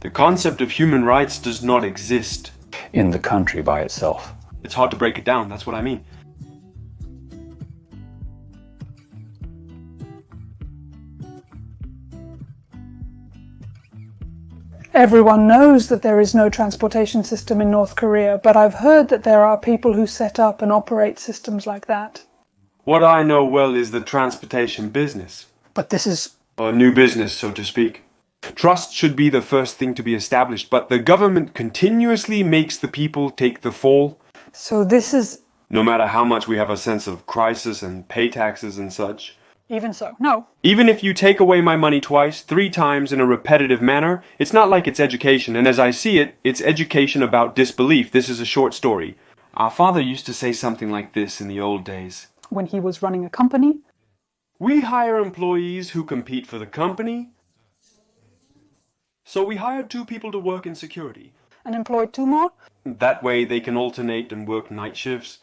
The concept of human rights does not exist. In the country by itself. It's hard to break it down, that's what I mean. Everyone knows that there is no transportation system in North Korea, but I've heard that there are people who set up and operate systems like that. What I know well is the transportation business. But this is... A new business, so to speak. Trust should be the first thing to be established, but the government continuously makes the people take the fall. So this is... No matter how much we have a sense of crisis and pay taxes and such. Even so, no. Even if you take away my money twice, 3 times in a repetitive manner, it's not like it's education, and as I see it, it's education about disbelief. This is a short story. Our father used to say something like this in the old days. When he was running a company? We hire employees who compete for the company. So we hired 2 people to work in security. And employed 2 more? That way they can alternate and work night shifts.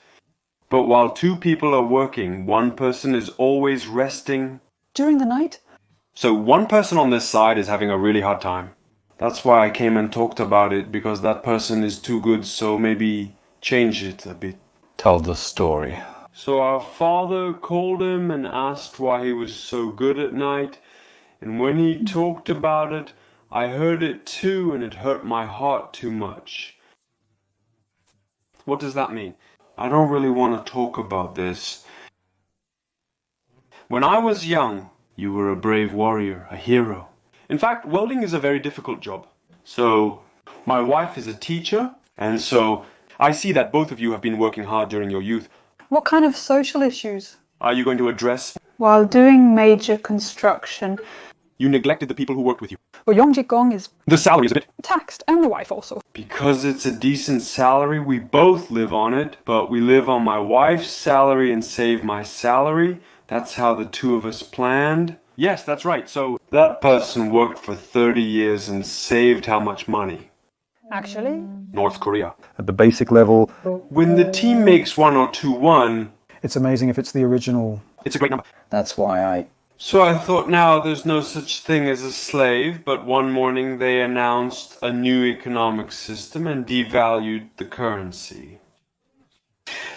But while 2 people are working, 1 person is always resting. During the night? So 1 person on this side is having a really hard time. That's why I came and talked about it, because that person is too good, so maybe change it a bit. Tell the story. So our father called him and asked why he was so good at night. And when he talked about it, I heard it too, and it hurt my heart too much. What does that mean? I don't really want to talk about this. When I was young, you were a brave warrior, a hero. In fact, welding is a very difficult job. So, my wife is a teacher, and so I see that both of you have been working hard during your youth. What kind of social issues? Are you going to address? While doing major construction. You neglected the people who worked with you. Well, Yongjikgong is... The salary is a bit... taxed, and the wife also. Because it's a decent salary, we both live on it, but we live on my wife's salary and save my salary. That's how the 2 of us planned. Yes, that's right. So that person worked for 30 years and saved how much money? Actually? North Korea. At the basic level, When the team makes 1 or 2-1, it's amazing if it's the original. it's a great number. That's why So I thought now there's no such thing as a slave, but one morning they announced a new economic system and devalued the currency.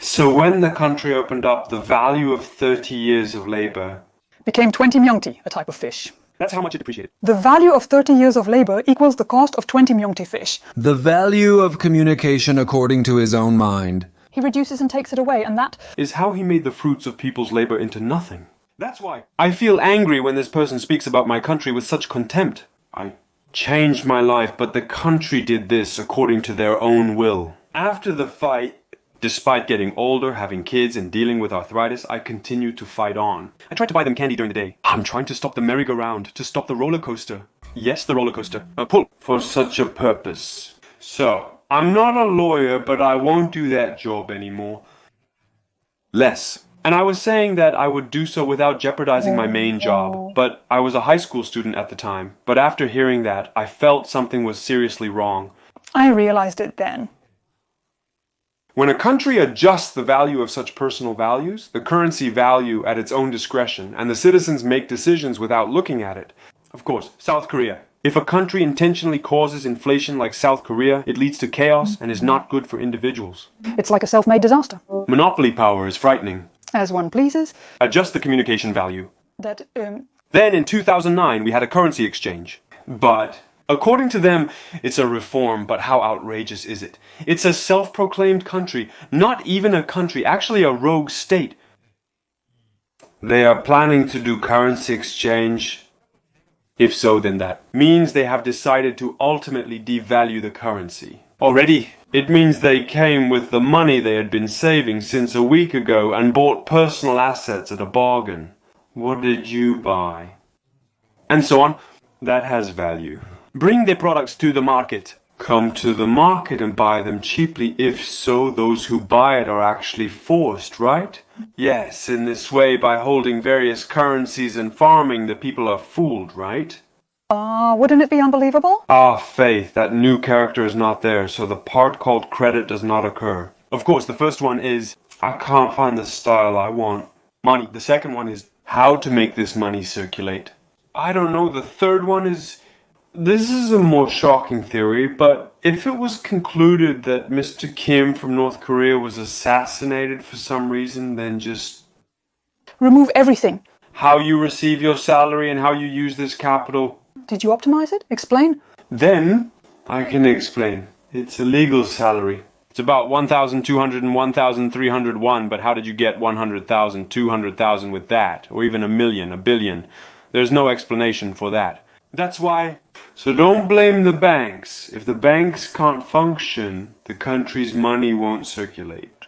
So when the country opened up, the value of 30 years of labor... Became 20 myeongti, a type of fish. That's how much it depreciated. The value of 30 years of labor equals the cost of 20 myeongti fish. The value of communication according to his own mind. He reduces and takes it away, and that... Is how he made the fruits of people's labor into nothing. That's why I feel angry when this person speaks about my country with such contempt. I changed my life, but the country did this according to their own will. After the fight, despite getting older, having kids, and dealing with arthritis, I continued to fight on. I tried to buy them candy during the day. I'm trying to stop the merry-go-round, to stop the roller coaster. Yes, the roller coaster. Pull. For such a purpose. So, I'm not a lawyer, but I won't do that job anymore. Less. And I was saying that I would do so without jeopardizing my main job, but I was a high school student at the time. But after hearing that, I felt something was seriously wrong. I realized it then. When a country adjusts the value of such personal values, the currency value at its own discretion, and the citizens make decisions without looking at it. Of course, South Korea. If a country intentionally causes inflation like South Korea, it leads to chaos and is not good for individuals. It's like a self-made disaster. Monopoly power is frightening. As one pleases. Adjust the communication value. That, Then in 2009 we had a currency exchange. But, according to them, it's a reform, but how outrageous is it? It's a self-proclaimed country, not even a country, actually a rogue state. They are planning to do currency exchange. If so, then that means they have decided to ultimately devalue the currency. Already, it means they came with the money they had been saving since a week ago and bought personal assets at a bargain. What did you buy? And so on. That has value. Bring their products to the market. Come to the market and buy them cheaply. If so, those who buy it are actually forced, right? Yes, in this way, by holding various currencies and farming, the people are fooled, right? Wouldn't it be unbelievable? Faith, that new character is not there, so the part called credit does not occur. Of course, the first one is, I can't find the style I want. Money. The second one is, how to make this money circulate. I don't know. The third one is, This is a more shocking theory, but if it was concluded that Mr. Kim from North Korea was assassinated for some reason, then just Remove everything. how you receive your salary and how you use this capital, Did you optimize it? Explain. then I can explain. It's a legal salary. It's about 1,200 and 1,301, but how did you get 100,000, 200,000 with that? Or even a million, a billion? There's no explanation for that. That's why. So don't blame the banks. If the banks can't function, the country's money won't circulate.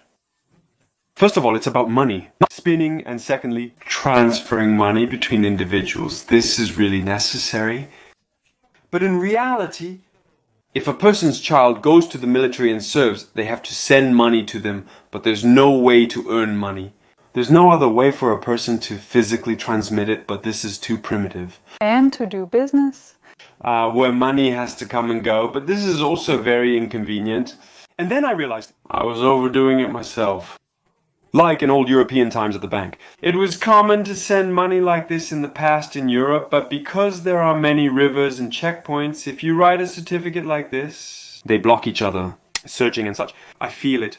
First of all, it's about money, not spinning, and secondly, transferring money between individuals. This is really necessary. But in reality, if a person's child goes to the military and serves, they have to send money to them, but there's no way to earn money. There's no other way for a person to physically transmit it, but this is too primitive. And to do business. Where money has to come and go, but this is also very inconvenient. And then I realized I was overdoing it myself. Like in old European times at the bank. It was common to send money like this in the past in Europe, but because there are many rivers and checkpoints, if you write a certificate like this, they block each other, searching and such. I feel it.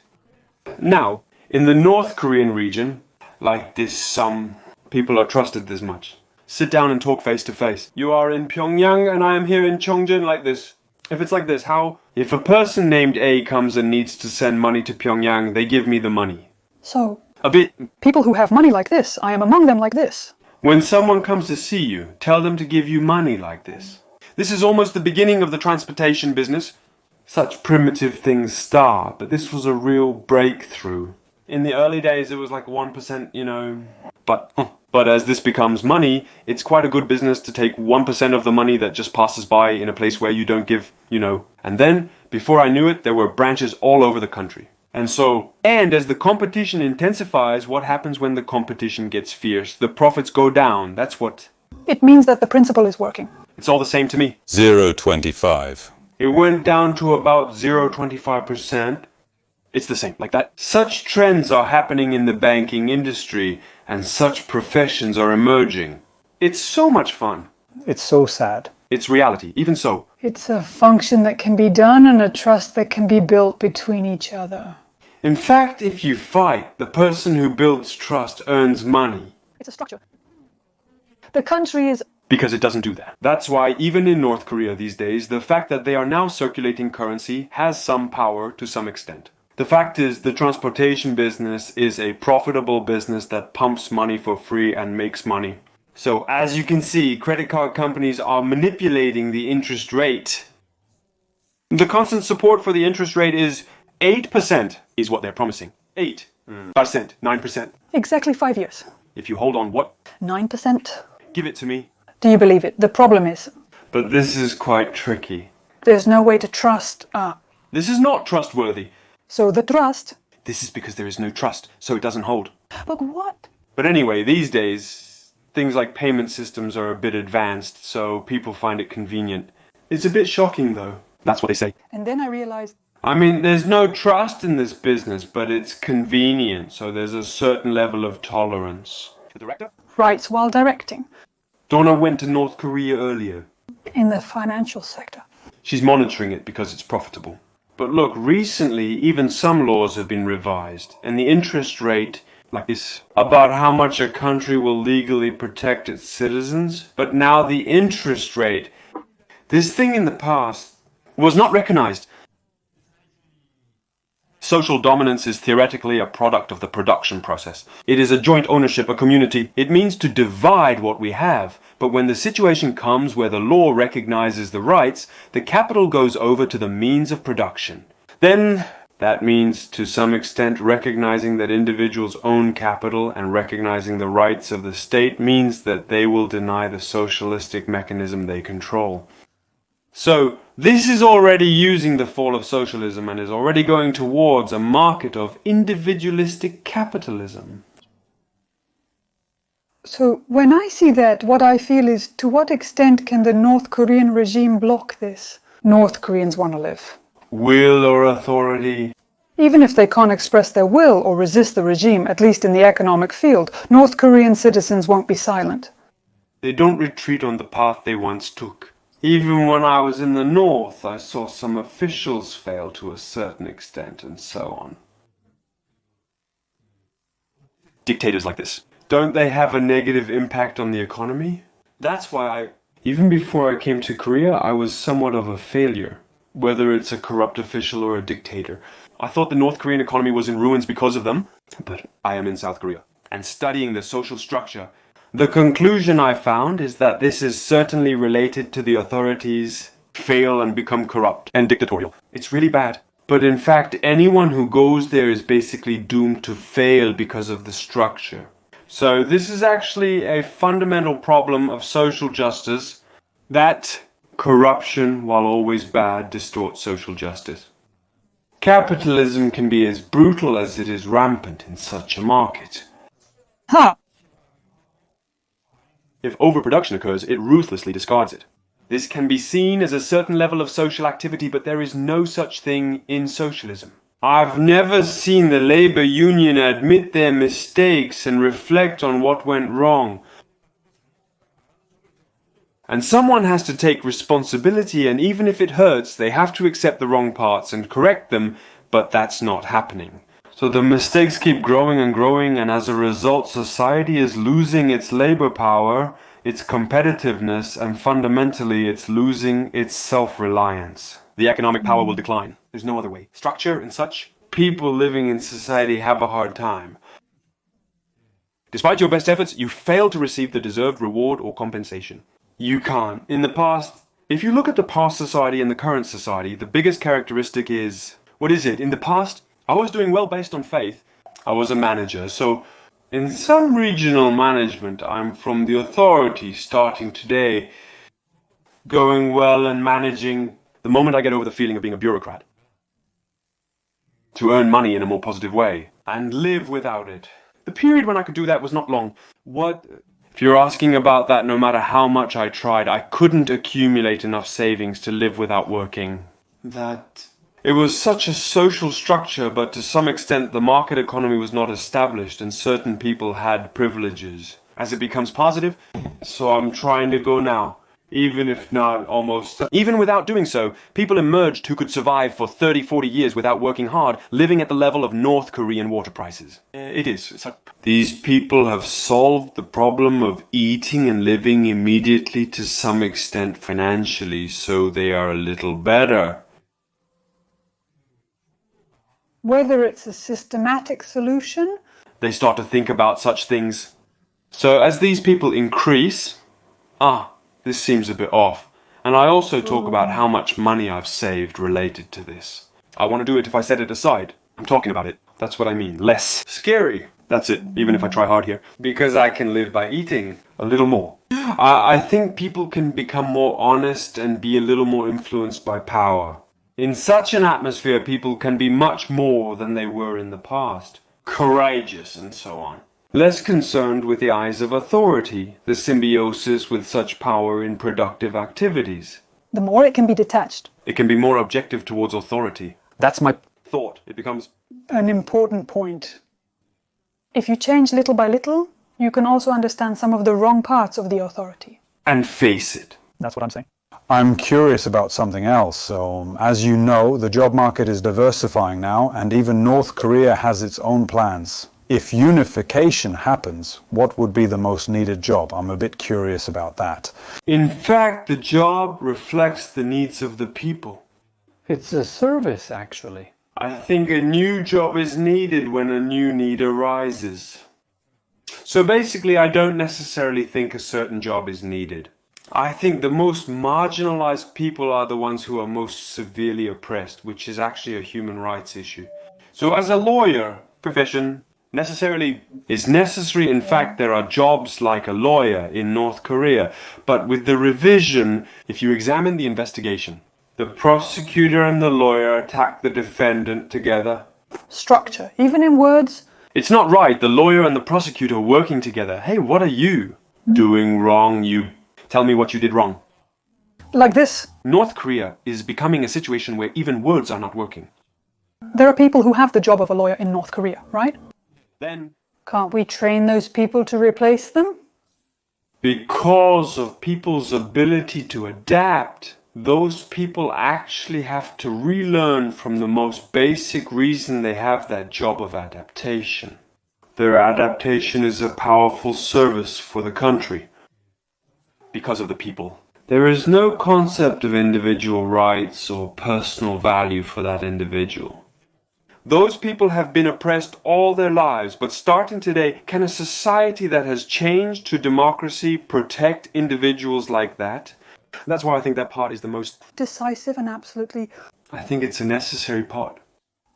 Now, in the North Korean region, like this, some people are trusted this much. Sit down and talk face to face. You are in Pyongyang and I am here in Chongjin like this. If it's like this, how? If a person named A comes and needs to send money to Pyongyang, they give me the money. So, A bit. people who have money like this, I am among them like this. When someone comes to see you, tell them to give you money like this. This is almost the beginning of the transportation business. Such primitive things start, but this was a real breakthrough. In the early days, it was like 1%, you know. But as this becomes money, it's quite a good business to take 1% of the money that just passes by in a place where you don't give, you know. And then, before I knew it, there were branches all over the country. And as the competition intensifies, what happens when the competition gets fierce? The profits go down. That's what. It means that the principle is working. It's all the same to me. 0.25. It went down to about 0.25%. It's the same, like that. Such trends are happening in the banking industry, and such professions are emerging. It's so much fun. It's so sad. It's reality, even so. It's a function that can be done and a trust that can be built between each other. In fact, if you fight, the person who builds trust earns money. It's a structure. The country is... Because it doesn't do that. That's why even in North Korea these days, the fact that they are now circulating currency has some power to some extent. The fact is, the transportation business is a profitable business that pumps money for free and makes money. So, as you can see, credit card companies are manipulating the interest rate. The constant support for the interest rate is 8% is what they're promising. 8%, 9%. exactly 5 years. If you hold on, what? 9%. Give it to me. Do you believe it? The problem is, But this is quite tricky. there's no way to trust. This is not trustworthy. So the trust... This is because there is no trust, so it doesn't hold. But what? But anyway, these days, things like payment systems are a bit advanced, so people find it convenient. It's a bit shocking, though. That's what they say. And then I realized... I mean, there's no trust in this business, but it's convenient, so there's a certain level of tolerance. The director? Writes while directing. Donna went to North Korea earlier. In the financial sector. She's monitoring it because it's profitable. But look, recently, even some laws have been revised, and the interest rate, like this, about how much a country will legally protect its citizens. But now the interest rate, this thing in the past, was not recognized. Social dominance is theoretically a product of the production process. It is a joint ownership, a community. It means to divide what we have. But when the situation comes where the law recognizes the rights, the capital goes over to the means of production. Then, that means to some extent recognizing that individuals own capital and recognizing the rights of the state means that they will deny the socialistic mechanism they control. So, this is already using the fall of socialism and is already going towards a market of individualistic capitalism. So when I see that, what I feel is, to what extent can the North Korean regime block this? North Koreans want to live. Will or authority? Even if they can't express their will or resist the regime, at least in the economic field, North Korean citizens won't be silent. They don't retreat on the path they once took. Even when I was in the north, I saw some officials fail to a certain extent, and so on. Dictators like this, don't they have a negative impact on the economy? That's why even before I came to Korea, I was somewhat of a failure, whether it's a corrupt official or a dictator. I thought the North Korean economy was in ruins because of them, but I am in South Korea, and studying the social structure, the conclusion I found is that this is certainly related to the authorities fail and become corrupt and dictatorial. It's really bad. But in fact, anyone who goes there is basically doomed to fail because of the structure. So this is actually a fundamental problem of social justice, that corruption, while always bad, distorts social justice. Capitalism can be as brutal as it is rampant in such a market. Huh. If overproduction occurs, it ruthlessly discards it. This can be seen as a certain level of social activity, but there is no such thing in socialism. I've never seen the labor union admit their mistakes and reflect on what went wrong. And someone has to take responsibility, and even if it hurts, they have to accept the wrong parts and correct them, but that's not happening. So the mistakes keep growing and growing, and as a result, society is losing its labor power, its competitiveness, and fundamentally, it's losing its self-reliance. The economic power will decline. There's no other way. Structure and such, people living in society have a hard time. Despite your best efforts, you fail to receive the deserved reward or compensation. You can't. In the past, if you look at the past society and the current society, the biggest characteristic is, what is it? In the past, I was doing well based on faith. I was a manager, so in some regional management, I'm from the authority starting today, going well and managing the moment I get over the feeling of being a bureaucrat. To earn money in a more positive way, and live without it. The period when I could do that was not long. If you're asking about that, no matter how much I tried, I couldn't accumulate enough savings to live without working. It was such a social structure, but to some extent the market economy was not established and certain people had privileges. As it becomes positive, so I'm trying to go now. Even if not almost. Even without doing so, people emerged who could survive for 30, 40 years without working hard, living at the level of North Korean water prices. These people have solved the problem of eating and living immediately to some extent financially, so they are a little better. Whether it's a systematic solution? They start to think about such things. So as these people increase, this seems a bit off. And I also talk about how much money I've saved related to this. I want to do it if I set it aside. I'm talking about it. That's what I mean. Less scary. That's it, even if I try hard here. Because I can live by eating a little more. I think people can become more honest and be a little more influenced by power. In such an atmosphere, people can be much more than they were in the past. Courageous and so on. Less concerned with the eyes of authority, the symbiosis with such power in productive activities. The more it can be detached. It can be more objective towards authority. That's my thought. It becomes An important point. If you change little by little, you can also understand some of the wrong parts of the authority. And face it. That's what I'm saying. I'm curious about something else. So, as you know, the job market is diversifying now, and even North Korea has its own plans. If unification happens, what would be the most needed job? I'm a bit curious about that. In fact, the job reflects the needs of the people. It's a service, actually. I think a new job is needed when a new need arises. So basically, I don't necessarily think a certain job is needed. I think the most marginalized people are the ones who are most severely oppressed, which is actually a human rights issue. So as a lawyer, profession is necessary. In fact, there are jobs like a lawyer in North Korea. But with the revision, if you examine the investigation, the prosecutor and the lawyer attack the defendant together. Structure, even in words. It's not right, the lawyer and the prosecutor working together. Hey, what are you doing wrong? You tell me what you did wrong. Like this. North Korea is becoming a situation where even words are not working. There are people who have the job of a lawyer in North Korea, right? Then Can't we train those people to replace them? Because of people's ability to adapt, those people actually have to relearn from the most basic reason they have that job of adaptation. Their adaptation is a powerful service for the country. Because of the people. There is no concept of individual rights or personal value for that individual. Those people have been oppressed all their lives, but starting today, can a society that has changed to democracy protect individuals like that? That's why I think that part is the most decisive and absolutely... I think it's a necessary part.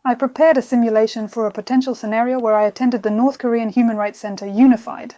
I prepared a simulation for a potential scenario where I attended the North Korean Human Rights Center unified.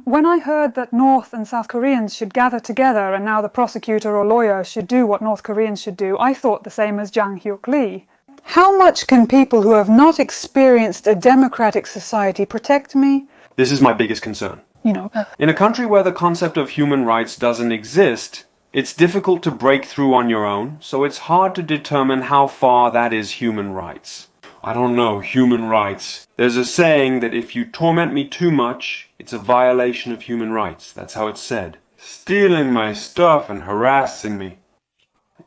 When I heard that North and South Koreans should gather together and now the prosecutor or lawyer should do what North Koreans should do, I thought the same as Jang Hyuk Lee. How much can people who have not experienced a democratic society protect me? This is my biggest concern. In a country where the concept of human rights doesn't exist, it's difficult to break through on your own, so it's hard to determine how far that is human rights. I don't know, human rights. There's a saying that if you torment me too much, it's a violation of human rights. That's how it's said. Stealing my stuff and harassing me.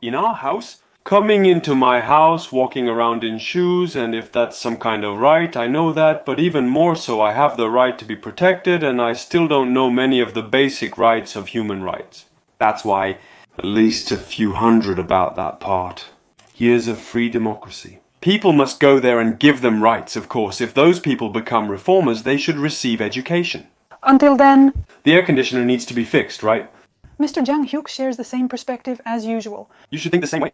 In our house? Coming into my house, walking around in shoes, and if that's some kind of right, I know that, but even more so, I have the right to be protected, and I still don't know many of the basic rights of human rights. That's why at least a few hundred about that part. Years of free democracy. People must go there and give them rights, of course. If those people become reformers, they should receive education. Until then... The air conditioner needs to be fixed, right? Mr. Jang Hyuk shares the same perspective as usual. You should think the same way.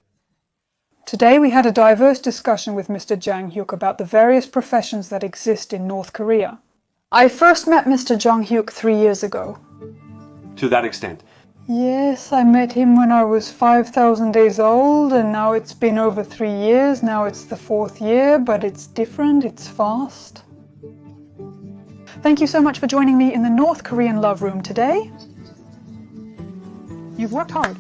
Today we had a diverse discussion with Mr. Jang Hyuk about the various professions that exist in North Korea. I first met Mr. Jang Hyuk 3 years ago. To that extent. Yes, I met him when I was 5,000 days old, and now it's been over 3 years. Now it's the 4th year, but it's different, it's fast. Thank you so much for joining me in the North Korean Love Room today. You've worked hard.